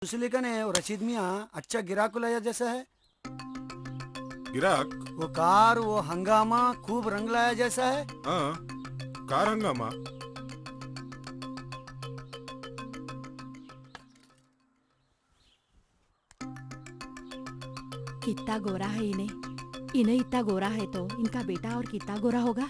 मुसलिकन है और रशीद मियाँ अच्छा गिराक लाया जैसा है। गिराक? वो कार वो हंगामा खूब रंग लाया जैसा है। हाँ, कार हंगामा। कितना गोरा है इन्हें, इन्हें इतना गोरा है तो इनका बेटा और कितना गोरा होगा।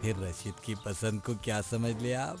फिर रशीद की पसंद को क्या समझ लिया आप?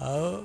आओ।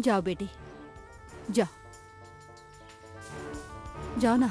जाओ बेटी, जाओ जाओ ना।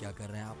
क्या कर रहे हैं आप?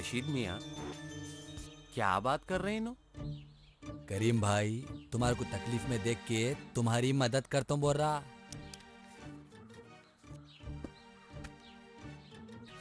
रशीद मियाँ, क्या बात कर रहे हैं नो? करीम भाई, तुम्हारे को तकलीफ में देख के तुम्हारी मदद करता हूँ बोल रहा।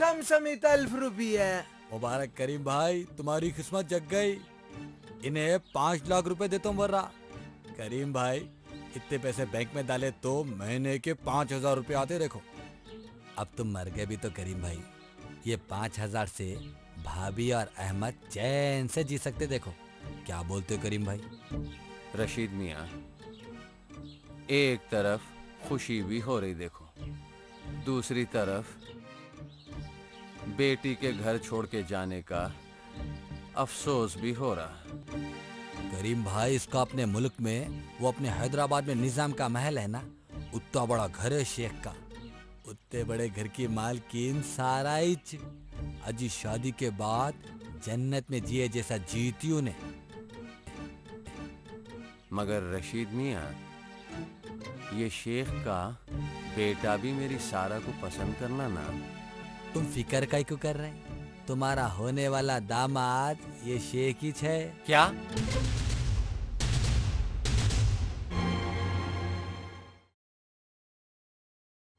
500,000 रुपया. मुबारक करीम भाई, तुम्हारी किस्मत जग गई। इन्हें 5 लाख रुपए देता हूँ बोल रहा। करीम भाई, इतने पैसे बैंक में डाले तो महीने के 5,000 रुपए आते देखो। अब तुम मर गए भी तो करीम भाई, ये 5,000 से भाभी और अहमद चैन से जी सकते देखो। क्या बोलते हो करीम भाई? रशीद मियाँ, एक तरफ खुशी भी हो रही देखो, दूसरी तरफ बेटी के घर छोड़ के जाने का अफसोस भी हो रहा। करीम भाई, इसका अपने मुल्क में, वो अपने हैदराबाद में निजाम का महल है ना, उतना बड़ा घर है शेख का, उतने बड़े घर की मालकिन सारा ही अजी शादी के बाद जन्नत में जिए जैसा जीती उन्हें। मगर रशीद मियाँ, ये शेख का बेटा भी मेरी सारा को पसंद करना ना। तुम फिकर काहे क्यों कर रहे हैं? तुम्हारा होने वाला दामाद ये शेख ही है। क्या?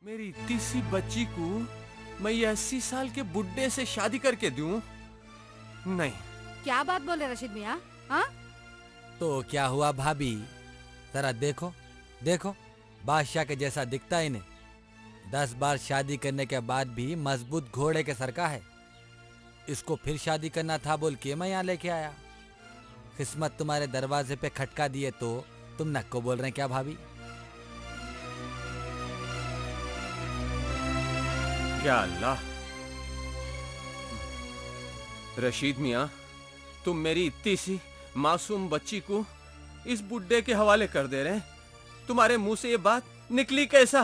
मेरी इतनी सी बच्ची को मैं ये 80 साल के बुड्ढे से शादी करके दूं? नहीं। क्या बात बोले रशीद मियाँ? हाँ, तो क्या हुआ भाभी? जरा देखो देखो, बादशाह के जैसा दिखता ही नहीं। 10 बार शादी करने के बाद भी मजबूत घोड़े के सर का है। इसको फिर शादी करना था बोल के मैं यहाँ लेके आया। किस्मत तुम्हारे दरवाजे पे खटका दिए तो तुम नक्को बोल रहे हैं क्या भाभी? या अल्लाह! रशीद मियाँ, तुम मेरी इतनी सी मासूम बच्ची को इस बुड्ढे के हवाले कर दे रहे हैं। तुम्हारे मुंह से ये बात निकली कैसा?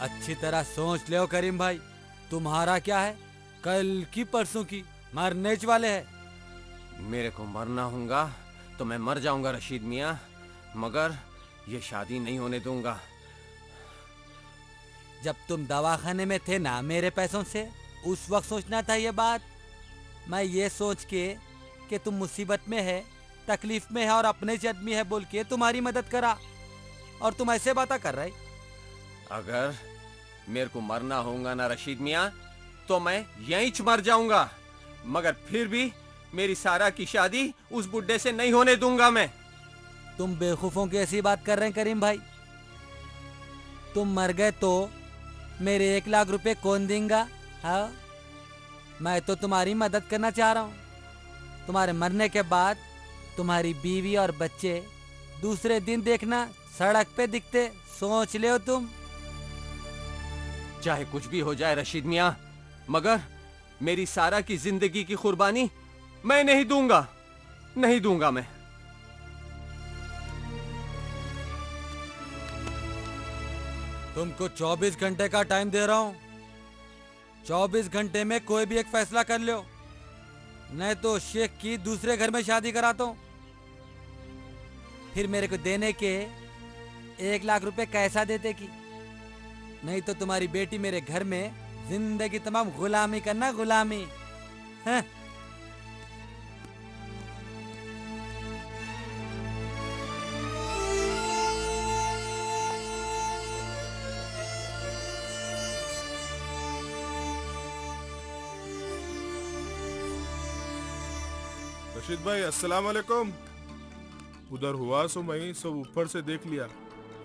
अच्छी तरह सोच ले करीम भाई, तुम्हारा क्या है? कल की परसों की मरने वाले है। मेरे को मरना होगा तो मैं मर जाऊंगा रशीद मियाँ, मगर ये शादी नहीं होने दूंगा। जब तुम दवाखाने में थे ना मेरे पैसों से, उस वक्त सोचना था ये बात। मैं ये सोच के कि तुम मुसीबत में है, तकलीफ में है और अपने से आदमी है बोल के तुम्हारी मदद करा, और तुम ऐसे बातें कर रहे। अगर मेरे को मरना होगा ना रशीद मियाँ, तो मैं यहीं मर जाऊंगा, मगर फिर भी मेरी सारा की शादी उस बुड्ढे से नहीं होने दूंगा मैं। तुम बेवकूफों की ऐसी बात कर रहे हैं करीम भाई। तुम मर गए तो मेरे 1 लाख रुपए कौन देगा? हाँ, मैं तो तुम्हारी मदद करना चाह रहा हूँ। तुम्हारे मरने के बाद तुम्हारी बीवी और बच्चे दूसरे दिन देखना सड़क पे दिखते, सोच ले हो तुम। चाहे कुछ भी हो जाए रशीद मियाँ, मगर मेरी सारा की जिंदगी की कुर्बानी मैं नहीं दूंगा, नहीं दूंगा मैं। तुमको 24 घंटे का टाइम दे रहा हूँ। 24 घंटे में कोई भी एक फैसला कर लो, नहीं तो शेख की दूसरे घर में शादी कराता हूँ। फिर मेरे को देने के 1 लाख रुपए कैसा देते की, नहीं तो तुम्हारी बेटी मेरे घर में जिंदगी तमाम गुलामी करना, गुलामी। हाँ? रशीद भाई अस्सलाम वालेकुम। उधर हुआ सो मैं सब ऊपर से देख लिया,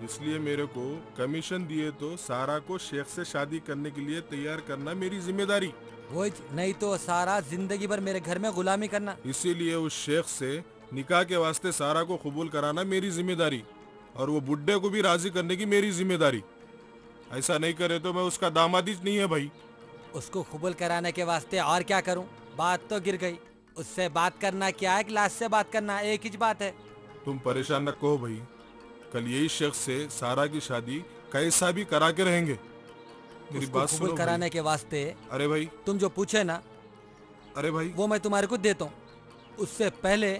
इसलिए मेरे को कमीशन दिए तो सारा को शेख से शादी करने के लिए तैयार करना मेरी जिम्मेदारी। वो नहीं तो सारा जिंदगी भर मेरे घर में गुलामी करना। इसीलिए उस शेख से निकाह के वास्ते सारा को कबूल कराना मेरी जिम्मेदारी, और वो बुड्ढे को भी राजी करने की मेरी जिम्मेदारी। ऐसा नहीं करे तो मैं उसका दामाद ही नहीं है भाई। उसको कबूल कराने के वास्ते और क्या करूं? बात तो गिर गई। उससे बात करना क्या है, क्लास से बात करना एक ही बात है। तुम परेशान न कहो भाई, कल यही शख्स से सारा की शादी कैसा भी करा के रहेंगे। मेरी बात सुनो कबूल कराने के वास्ते अरे भाई, तुम जो पूछे ना, अरे भाई वो मैं तुम्हारे को देता हूँ। उससे पहले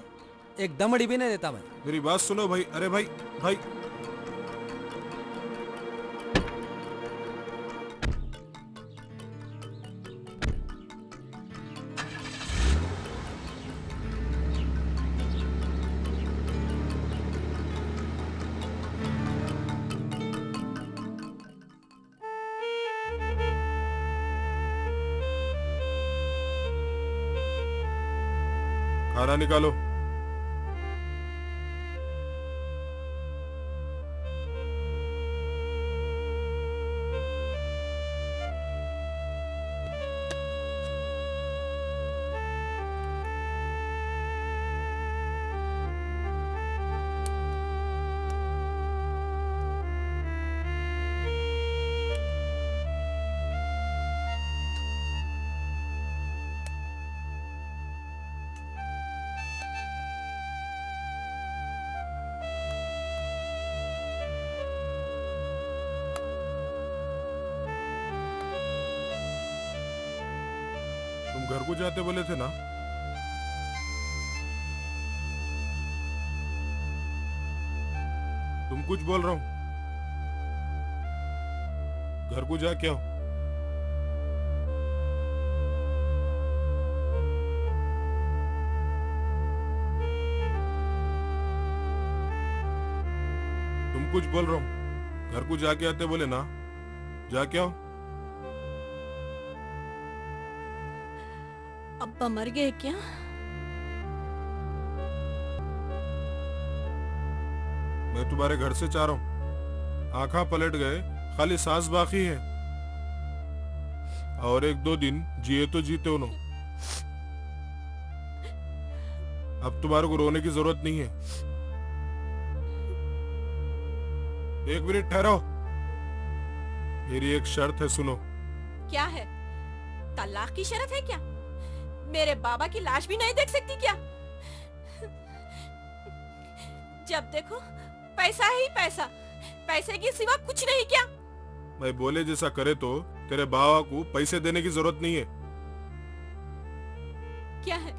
एक दमड़ी भी नहीं देता मैं। मेरी बात सुनो भाई। अरे भाई भाई खाना निकालो। तुम घर को जाते बोले थे ना? तुम कुछ बोल रहा हूं, घर को जा क्या हो? तुम कुछ बोल रहा हूं, घर को जाके आते बोले ना, जा क्या हो? अब्बा मर गए क्या? मैं तुम्हारे घर से चाह रहा हूं, आंखा पलट गए, खाली सांस बाकी है, और 1-2 दिन जिए तो जीते उन्हों। अब तुम्हारे को रोने की जरूरत नहीं है। 1 मिनट ठहरो, मेरी एक शर्त है, सुनो। क्या है? तलाक की शर्त है क्या? मेरे बाबा की लाश भी नहीं देख सकती क्या? जब देखो पैसा ही पैसा, पैसे के सिवा कुछ नहीं क्या? मैं बोले जैसा करे तो तेरे बाबा को पैसे देने की जरूरत नहीं है। क्या है?